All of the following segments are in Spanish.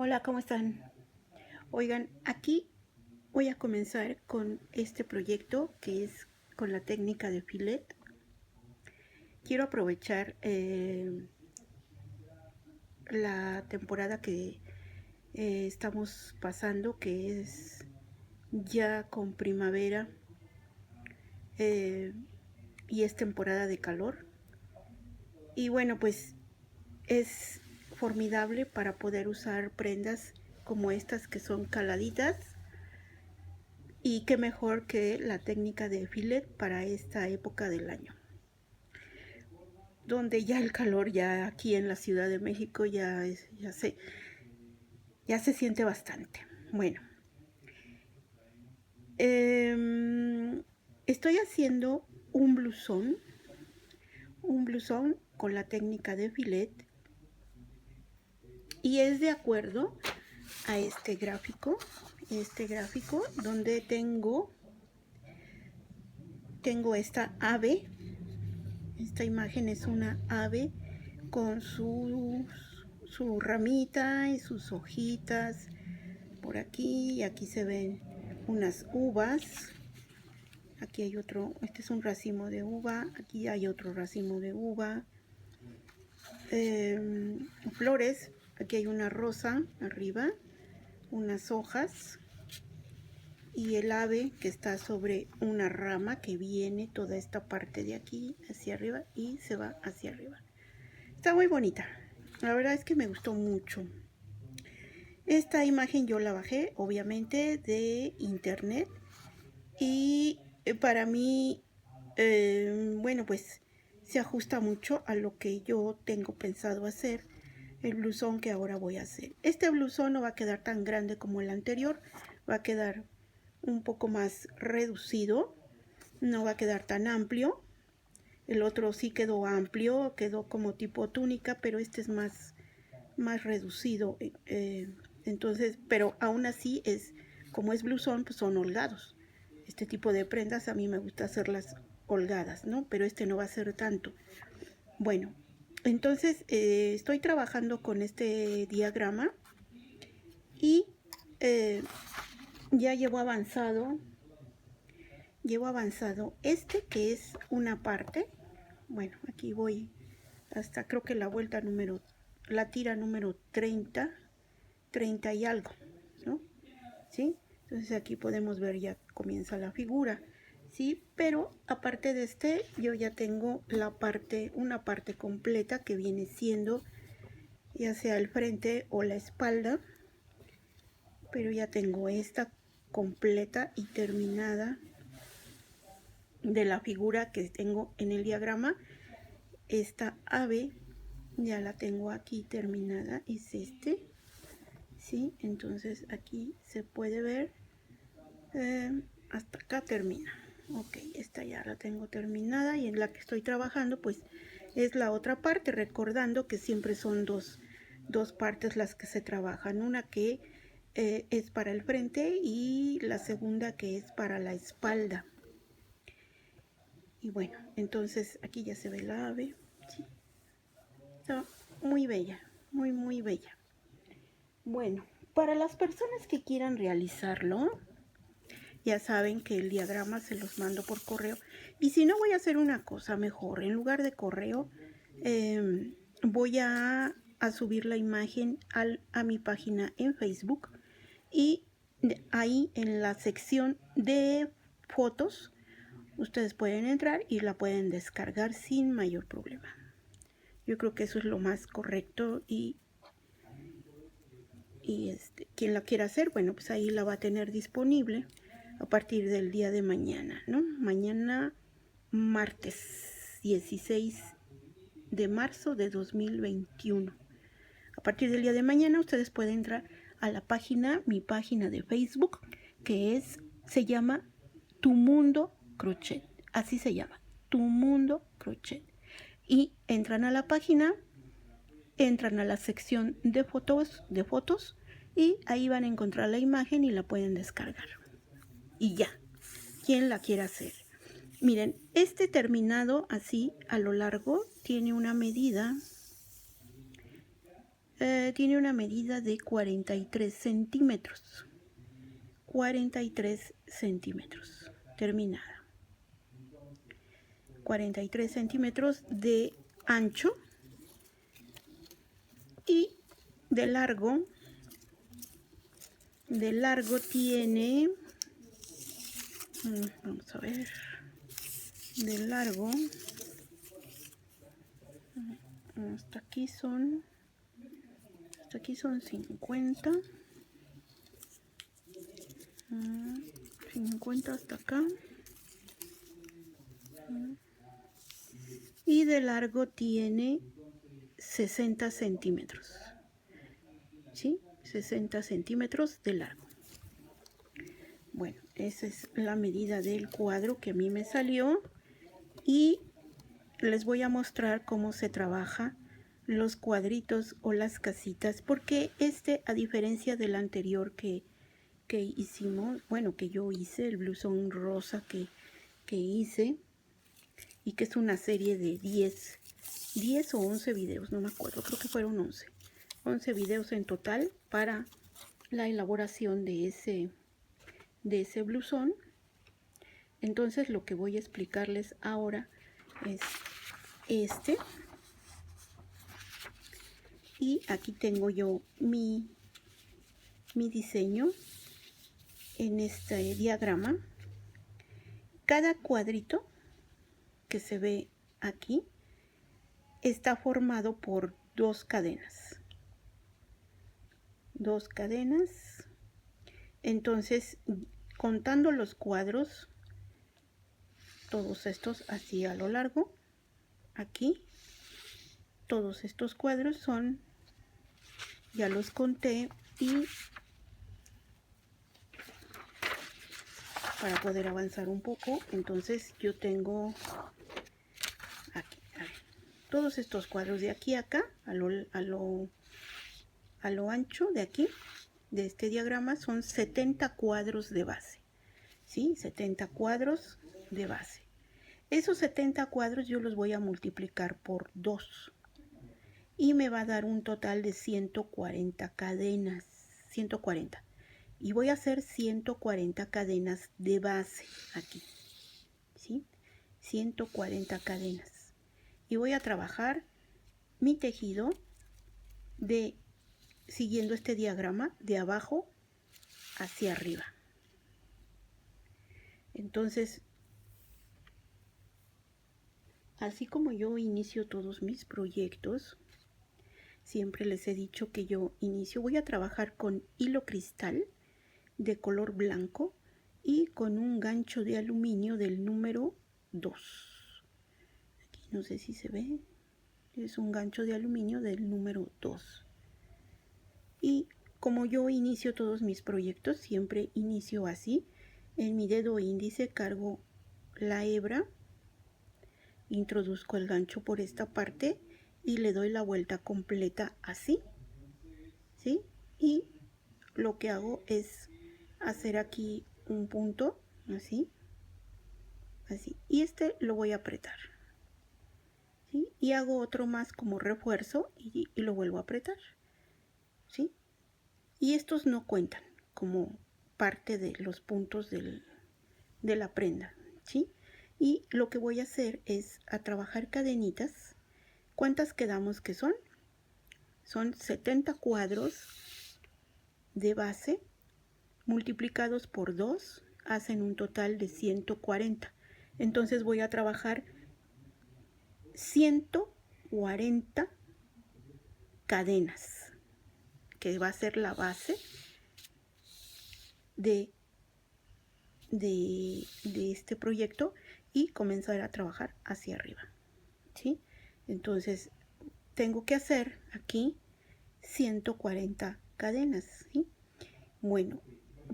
Hola, ¿cómo están? Oigan, aquí voy a comenzar con este proyecto que es con la técnica de filet. Quiero aprovechar la temporada que estamos pasando, que es ya con primavera eh, y es temporada de calor. Y bueno, pues es formidable para poder usar prendas como estas que son caladitas. Y qué mejor que la técnica de filet para esta época del año, donde ya el calor ya aquí en la Ciudad de México ya se siente bastante. Bueno, estoy haciendo un blusón con la técnica de filet y es de acuerdo a este gráfico donde tengo esta ave. Esta imagen es una ave con su ramita y sus hojitas por aquí, y aquí se ven unas uvas. Aquí hay otro, este es un racimo de uva, aquí hay otro racimo de uva. Flores, aquí hay una rosa arriba, unas hojas y el ave que está sobre una rama que viene toda esta parte de aquí hacia arriba y se va hacia arriba. Está muy bonita, la verdad es que me gustó mucho. Esta imagen yo la bajé obviamente de internet y para mí, bueno, pues se ajusta mucho a lo que yo tengo pensado hacer, el blusón que ahora voy a hacer. Este blusón no va a quedar tan grande como el anterior, va a quedar un poco más reducido, no va a quedar tan amplio. El otro sí quedó amplio, quedó como tipo túnica, pero este es más reducido. Entonces, pero aún así es, como es blusón, pues son holgados. Este tipo de prendas a mí me gusta hacerlas holgadas, ¿no? Pero este no va a ser tanto. Bueno, entonces estoy trabajando con este diagrama y ya llevo avanzado este que es una parte. Bueno, aquí voy hasta creo que la tira número 30 y algo, ¿no? ¿Sí? Entonces aquí podemos ver ya comienza la figura, ¿sí? Pero aparte de este, yo ya tengo una parte completa que viene siendo ya sea el frente o la espalda, pero ya tengo esta completa y terminada de la figura que tengo en el diagrama. Esta ave ya la tengo aquí terminada, es este, ¿sí? Entonces aquí se puede ver hasta acá termina. Ok, esta ya la tengo terminada y en la que estoy trabajando pues es la otra parte, recordando que siempre son dos partes las que se trabajan, una que es para el frente y la segunda que es para la espalda. Y bueno, entonces aquí ya se ve la ave, ¿sí? Está muy bella, muy bella. Bueno, para las personas que quieran realizarlo, ya saben que el diagrama se los mando por correo. Y si no, voy a hacer una cosa mejor. En lugar de correo, voy a subir la imagen a mi página en Facebook. Y ahí en la sección de fotos, ustedes pueden entrar y la pueden descargar sin mayor problema. Yo creo que eso es lo más correcto y quien la quiera hacer, bueno, pues ahí la va a tener disponible a partir del día de mañana, ¿no? Mañana, martes 16 de marzo de 2021. A partir del día de mañana ustedes pueden entrar a la página, mi página de Facebook, que se llama Tu Mundo Crochet. Así se llama, Tu Mundo Crochet. Y entran a la página, entran a la sección de fotos y ahí van a encontrar la imagen y la pueden descargar. Y ya, quien la quiera hacer. Miren, este terminado así a lo largo tiene una medida tiene una medida de 43 centímetros. 43 centímetros. Terminada. 43 centímetros de ancho y de largo. De largo tiene, vamos a ver, de largo hasta aquí son 50, 50 hasta acá, y de largo tiene 60 centímetros, ¿sí? 60 centímetros de largo. Bueno, esa es la medida del cuadro que a mí me salió, y les voy a mostrar cómo se trabaja los cuadritos o las casitas, porque a diferencia del anterior que hicimos, bueno, que yo hice, el blusón rosa que hice, y que es una serie de 10 o 11 videos, no me acuerdo, creo que fueron 11 videos en total para la elaboración de ese blusón. Entonces lo que voy a explicarles ahora es y aquí tengo yo mi diseño en este diagrama. Cada cuadrito que se ve aquí está formado por dos cadenas. Entonces, contando los cuadros, todos estos así a lo largo, aquí, todos estos cuadros son, ya los conté, y para poder avanzar un poco, entonces yo tengo aquí, a ver, todos estos cuadros de aquí a acá, a lo ancho de aquí, de este diagrama, son 70 cuadros de base, ¿sí? 70 cuadros de base. Esos 70 cuadros yo los voy a multiplicar por 2 y me va a dar un total de 140 cadenas, 140. Y voy a hacer 140 cadenas de base aquí, ¿sí? 140 cadenas. Y voy a trabajar mi tejido siguiendo este diagrama de abajo hacia arriba. Entonces, así como yo inicio todos mis proyectos, siempre les he dicho que yo voy a trabajar con hilo cristal de color blanco y con un gancho de aluminio del número 2. Aquí no sé si se ve, es un gancho de aluminio del número 2. Y como yo inicio todos mis proyectos, siempre inicio así. En mi dedo índice cargo la hebra, introduzco el gancho por esta parte y le doy la vuelta completa así, ¿sí? Y lo que hago es hacer aquí un punto, así, y lo voy a apretar, ¿sí? Y hago otro más como refuerzo y lo vuelvo a apretar, ¿sí? Y estos no cuentan como parte de los puntos de la prenda, ¿sí? Y lo que voy a hacer es a trabajar cadenitas. ¿Cuántas quedamos que son? Son 70 cuadros de base multiplicados por 2 hacen un total de 140. Entonces voy a trabajar 140 cadenas, que va a ser la base de este proyecto, y comenzar a trabajar hacia arriba, ¿sí? Entonces tengo que hacer aquí 140 cadenas, ¿sí? Bueno,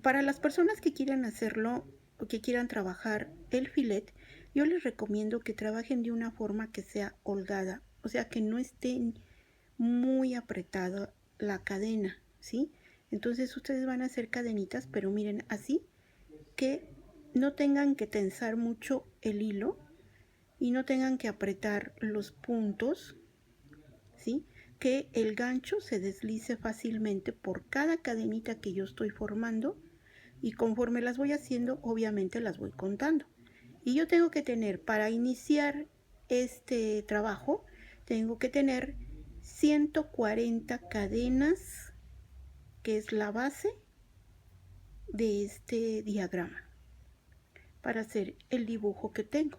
para las personas que quieran hacerlo o que quieran trabajar el filet, yo les recomiendo que trabajen de una forma que sea holgada, o sea, que no esté muy apretada la cadena, ¿sí? Entonces ustedes van a hacer cadenitas, pero miren, así que no tengan que tensar mucho el hilo y no tengan que apretar los puntos, ¿sí? que el gancho se deslice fácilmente por cada cadenita que yo estoy formando, y conforme las voy haciendo, obviamente las voy contando. Y yo tengo que tener, para iniciar este trabajo, tengo que tener 140 cadenas, que es la base de este diagrama, para hacer el dibujo que tengo.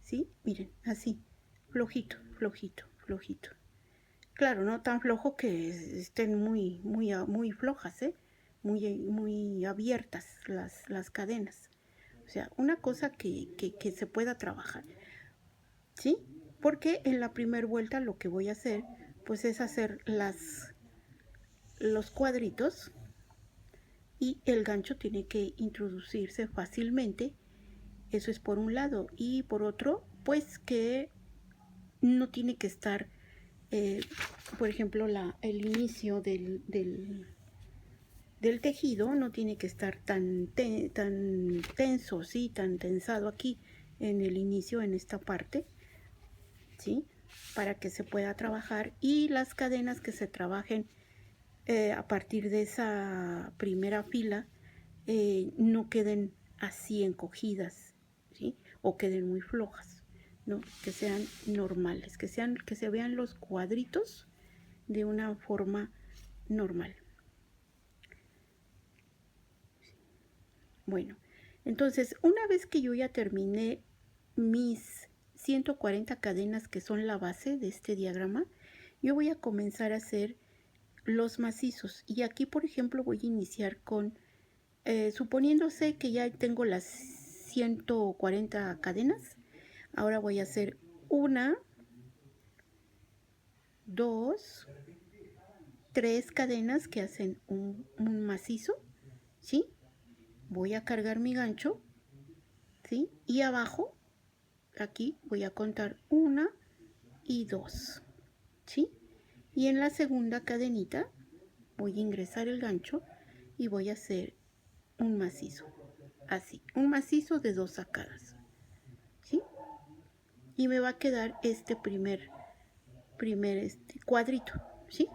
¿Sí? Miren, así, flojito, flojito, flojito. Claro, no tan flojo que estén muy flojas, muy abiertas las cadenas. O sea, una cosa que se pueda trabajar, ¿sí? Porque en la primera vuelta lo que voy a hacer, pues es hacer los cuadritos, y el gancho tiene que introducirse fácilmente. Eso es por un lado. Y por otro, pues que no tiene que estar, por ejemplo, el inicio del tejido no tiene que estar tan tenso, ¿sí? Tan tensado aquí en el inicio, en esta parte, ¿sí? Para que se pueda trabajar, y las cadenas que se trabajen a partir de esa primera fila no queden así encogidas, ¿sí? O queden muy flojas, ¿no? Que sean normales, que se vean los cuadritos de una forma normal. Bueno, entonces una vez que yo ya terminé mis 140 cadenas, que son la base de este diagrama, yo voy a comenzar a hacer los macizos. Y aquí, por ejemplo, voy a iniciar con, suponiéndose que ya tengo las 140 cadenas, ahora voy a hacer 1, 2, 3 cadenas que hacen un macizo, ¿sí? Voy a cargar mi gancho, ¿sí? Y abajo, aquí voy a contar 1 y 2, ¿sí? Y en la segunda cadenita voy a ingresar el gancho y voy a hacer un macizo, así, un macizo de 2 sacadas, ¿sí? Y me va a quedar este primer cuadrito, ¿sí?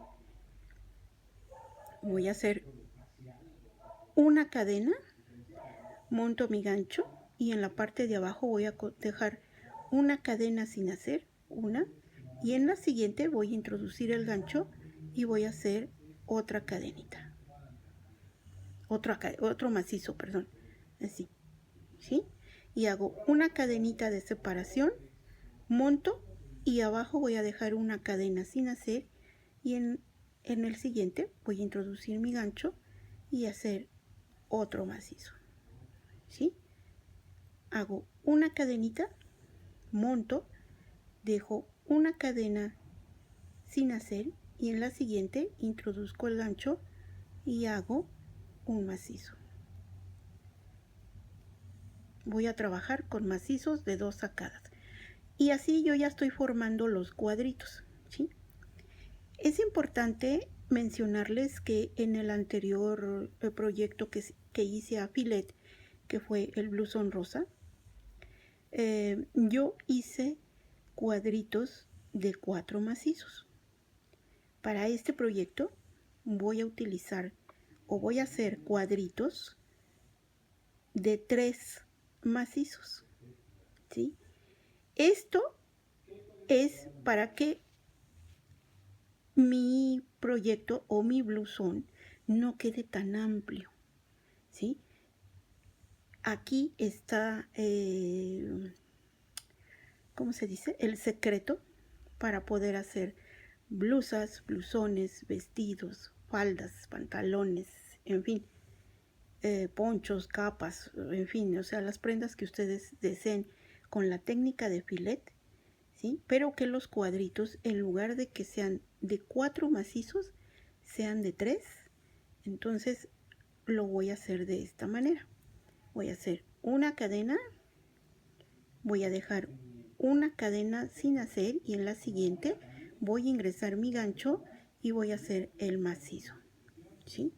Voy a hacer una cadena, monto mi gancho, y en la parte de abajo voy a dejar una cadena sin hacer, una, y en la siguiente voy a introducir el gancho y voy a hacer otra cadenita, otro macizo, perdón, así, ¿sí? Y hago una cadenita de separación, monto, y abajo voy a dejar una cadena sin hacer, y en el siguiente voy a introducir mi gancho y hacer otro macizo, ¿sí? Hago una cadenita, monto, dejo una cadena sin hacer, y en la siguiente introduzco el gancho y hago un macizo. Voy a trabajar con macizos de 2 sacadas, y así yo ya estoy formando los cuadritos, ¿sí? Es importante mencionarles que en el anterior proyecto que hice a Filet, que fue el blusón rosa, yo hice cuadritos de 4 macizos. Para este proyecto voy a utilizar, o voy a hacer cuadritos de 3 macizos, ¿sí? Esto es para que mi proyecto o mi blusón no quede tan amplio, ¿sí? Aquí está, ¿cómo se dice? El secreto para poder hacer blusas, blusones, vestidos, faldas, pantalones, en fin, ponchos, capas, en fin, o sea, las prendas que ustedes deseen con la técnica de filet, ¿sí? Pero que los cuadritos, en lugar de que sean de 4 macizos, sean de 3. Entonces lo voy a hacer de esta manera. Voy a hacer una cadena, voy a dejar una cadena sin hacer, y en la siguiente voy a ingresar mi gancho y voy a hacer el macizo, ¿sí?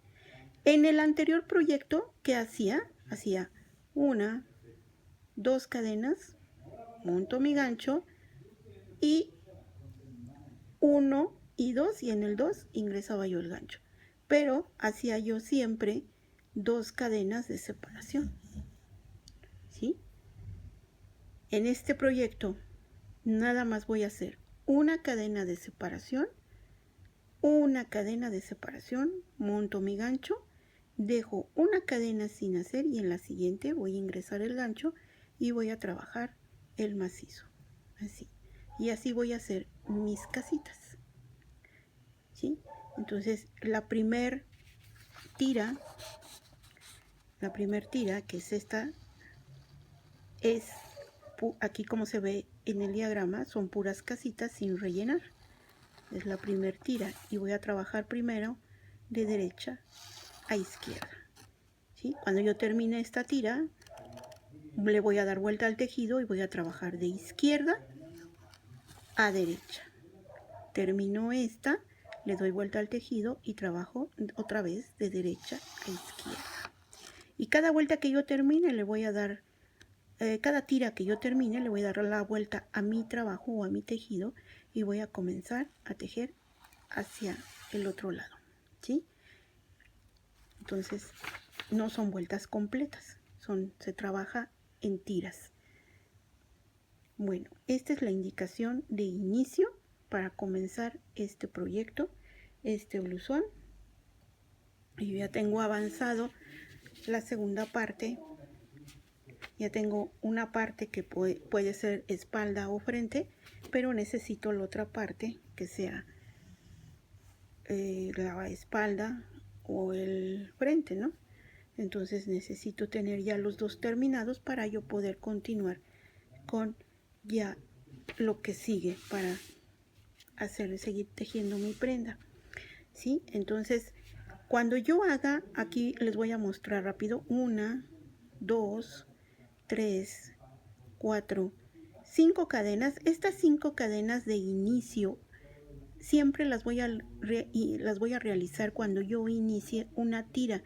En el anterior proyecto, ¿qué hacía? Hacía 1, 2 cadenas, monto mi gancho, y 1 y 2, y en el 2 ingresaba yo el gancho, pero hacía yo siempre 2 cadenas de separación, ¿sí? En este proyecto nada más voy a hacer una cadena de separación, monto mi gancho, dejo una cadena sin hacer y en la siguiente voy a ingresar el gancho y voy a trabajar el macizo, así. Y así voy a hacer mis casitas, ¿sí? Entonces la primer tira, que es esta, es aquí como se ve en el diagrama, son puras casitas sin rellenar. Es la primer tira y voy a trabajar primero de derecha a izquierda, ¿sí? Cuando yo termine esta tira, le voy a dar vuelta al tejido y voy a trabajar de izquierda a derecha. Termino esta, le doy vuelta al tejido y trabajo otra vez de derecha a izquierda. Y cada vuelta que yo termine le voy a dar, cada tira que yo termine le voy a dar la vuelta a mi trabajo o a mi tejido y voy a comenzar a tejer hacia el otro lado, ¿sí? Entonces no son vueltas completas, se trabaja en tiras. Bueno, esta es la indicación de inicio para comenzar este proyecto, este blusón. Y ya tengo avanzado la segunda parte. Ya tengo una parte que puede ser espalda o frente, pero necesito la otra parte que sea la espalda o el frente, ¿no? Entonces necesito tener ya los dos terminados para yo poder continuar con ya lo que sigue para seguir tejiendo mi prenda, ¿sí? Entonces cuando yo haga, aquí les voy a mostrar rápido, 1, 2, 3, 4, 5 cadenas. Estas 5 cadenas de inicio siempre las voy a realizar cuando yo inicie una tira.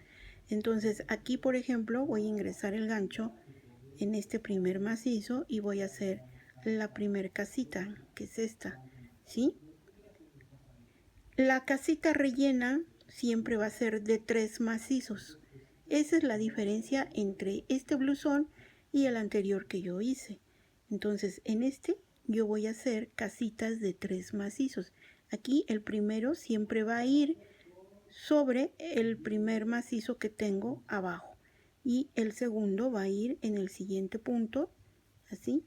Entonces aquí, por ejemplo, voy a ingresar el gancho en este primer macizo y voy a hacer la primer casita, que es esta, ¿sí? La casita rellena siempre va a ser de 3 macizos. Esa es la diferencia entre este blusón y el anterior que yo hice. Entonces en este yo voy a hacer casitas de 3 macizos. Aquí el primero siempre va a ir sobre el primer macizo que tengo abajo y el segundo va a ir en el siguiente punto, así,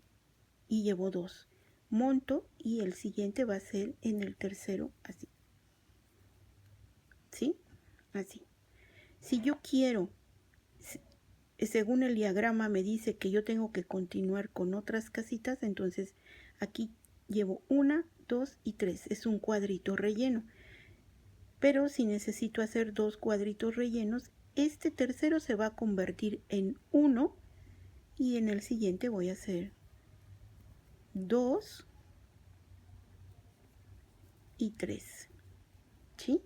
y llevo 2. Monto y el siguiente va a ser en el tercero, así. ¿Sí? Así. Si yo quiero, según el diagrama me dice que yo tengo que continuar con otras casitas, entonces aquí llevo 1, 2 y 3. Es un cuadrito relleno. Pero si necesito hacer 2 cuadritos rellenos, este tercero se va a convertir en 1 y en el siguiente voy a hacer 2 y 3. ¿Sí?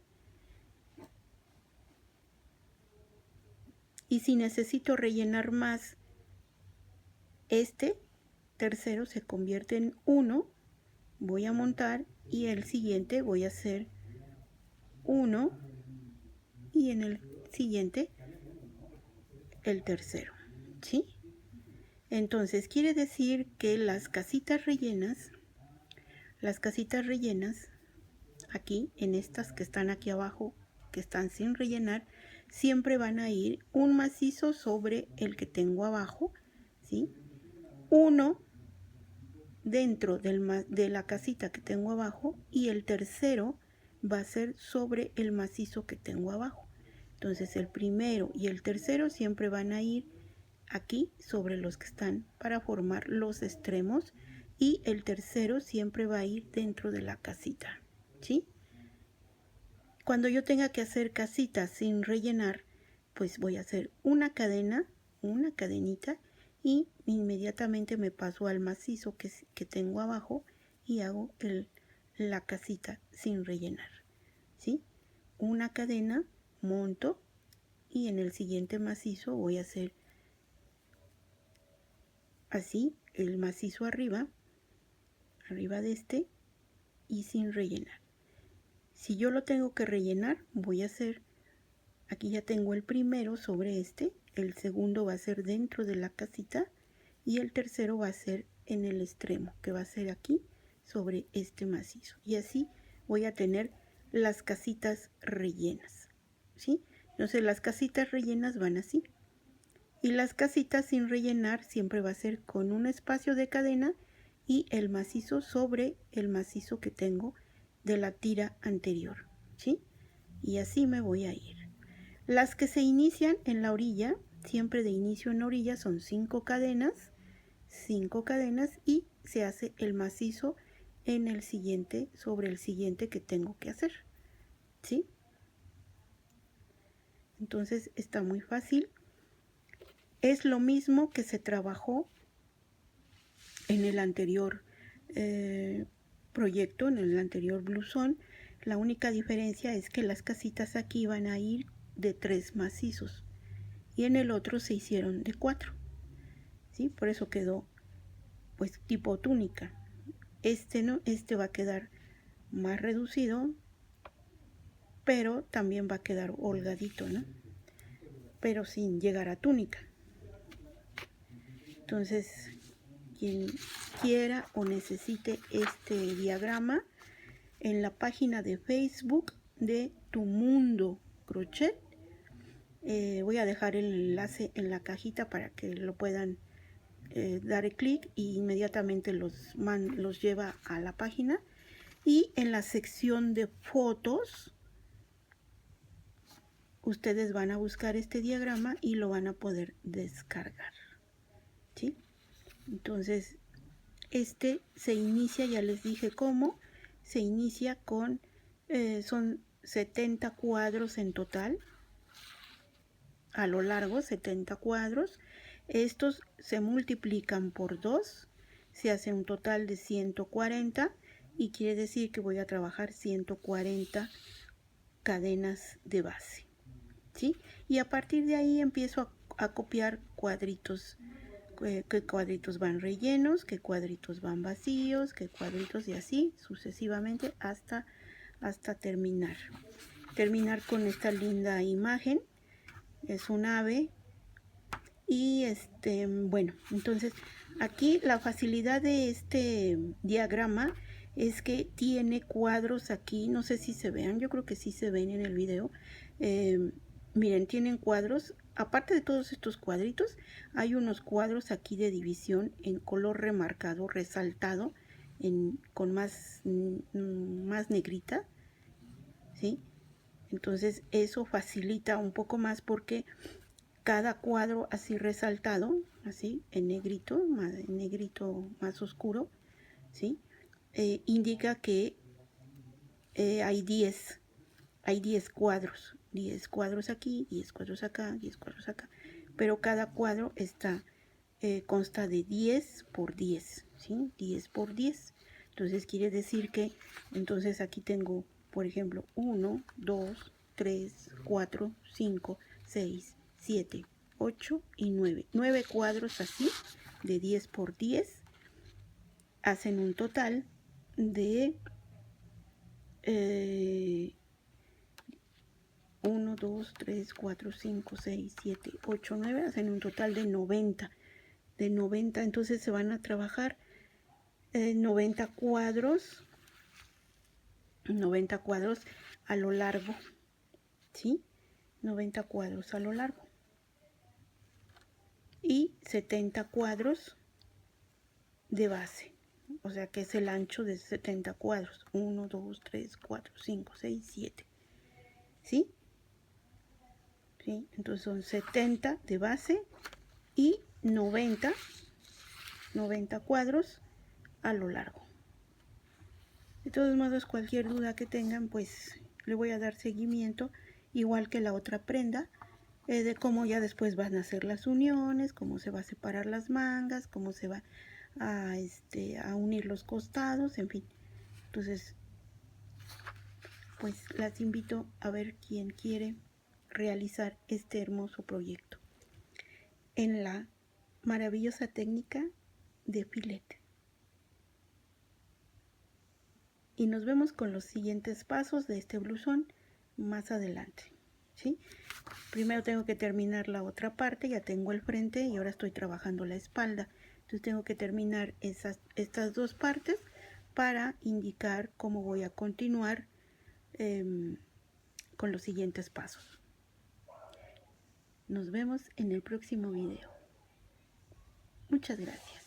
Y si necesito rellenar más, este tercero se convierte en 1, voy a montar y el siguiente voy a hacer 1 y en el siguiente el tercero, ¿sí? Entonces quiere decir que las casitas rellenas, aquí en estas que están aquí abajo, que están sin rellenar, siempre van a ir un macizo sobre el que tengo abajo, ¿sí? Uno dentro de la casita que tengo abajo y el tercero va a ser sobre el macizo que tengo abajo. Entonces el primero y el tercero siempre van a ir aquí sobre los que están para formar los extremos y el tercero siempre va a ir dentro de la casita, ¿sí? Cuando yo tenga que hacer casitas sin rellenar, pues voy a hacer una cadenita y inmediatamente me paso al macizo que tengo abajo y hago la casita sin rellenar, ¿sí? Una cadena, monto y en el siguiente macizo voy a hacer así el macizo arriba de este y sin rellenar. Si yo lo tengo que rellenar, voy a hacer, aquí ya tengo el primero sobre este, el segundo va a ser dentro de la casita y el tercero va a ser en el extremo, que va a ser aquí sobre este macizo. Y así voy a tener las casitas rellenas, ¿sí? Entonces las casitas rellenas van así. Y las casitas sin rellenar siempre va a ser con un espacio de cadena y el macizo sobre el macizo que tengo de la tira anterior, ¿sí? Y así me voy a ir. Las que se inician en la orilla, siempre de inicio en la orilla, son 5 cadenas y se hace el macizo en el siguiente, sobre el siguiente que tengo que hacer, ¿sí? Entonces está muy fácil. Es lo mismo que se trabajó en el anterior proyecto, en el anterior blusón. La única diferencia es que las casitas aquí van a ir de 3 macizos y en el otro se hicieron de 4, ¿sí? Por eso quedó pues tipo túnica. Este no, este va a quedar más reducido, pero también va a quedar holgadito, ¿no? Pero sin llegar a túnica. Entonces, quien quiera o necesite este diagrama, en la página de Facebook de Tu Mundo Crochet, voy a dejar el enlace en la cajita para que lo puedan dar clic y inmediatamente los lleva a la página. Y en la sección de fotos ustedes van a buscar este diagrama y lo van a poder descargar, ¿sí? Entonces este se inicia, ya les dije cómo, se inicia con, son 70 cuadros en total, a lo largo 70 cuadros. Estos se multiplican por 2, se hace un total de 140 y quiere decir que voy a trabajar 140 cadenas de base, ¿sí? Y a partir de ahí empiezo a copiar cuadritos, qué cuadritos van rellenos, qué cuadritos van vacíos, qué cuadritos, y así sucesivamente hasta terminar con esta linda imagen. Es un ave. Y bueno, entonces aquí la facilidad de este diagrama es que tiene cuadros aquí, no sé si se vean, yo creo que sí se ven en el video. Miren, tienen cuadros, aparte de todos estos cuadritos, hay unos cuadros aquí de división en color remarcado, resaltado, con más negrita, ¿sí? Entonces eso facilita un poco más porque cada cuadro así resaltado, así en negrito más oscuro, ¿sí? Indica que hay 10 cuadros, 10 cuadros aquí, 10 cuadros acá, 10 cuadros acá, pero cada cuadro consta de 10 por 10, ¿sí? 10 por 10. Entonces quiere decir que, entonces aquí tengo, por ejemplo, 1, 2, 3, 4, 5, 6, 7, 8 y 9. 9 cuadros así, de 10 por 10, hacen un total de 1, 2, 3, 4, 5, 6, 7, 8, 9, hacen un total de 90. De 90, entonces se van a trabajar 90 cuadros a lo largo, ¿sí? 90 cuadros a lo largo y 70 cuadros de base, o sea que es el ancho de 70 cuadros, 1, 2, 3, 4, 5, 6, 7, ¿sí? ¿Sí? Entonces son 70 de base y 90 cuadros a lo largo. De todos modos, cualquier duda que tengan, pues le voy a dar seguimiento, igual que la otra prenda, de cómo ya después van a hacer las uniones, cómo se va a separar las mangas, cómo se va a unir los costados, en fin. Entonces, pues las invito a ver quién quiere realizar este hermoso proyecto en la maravillosa técnica de filete. y nos vemos con los siguientes pasos de este blusón más adelante, ¿sí? Primero tengo que terminar la otra parte, ya tengo el frente y ahora estoy trabajando la espalda. Entonces tengo que terminar estas dos partes para indicar cómo voy a continuar con los siguientes pasos. Nos vemos en el próximo video. Muchas gracias.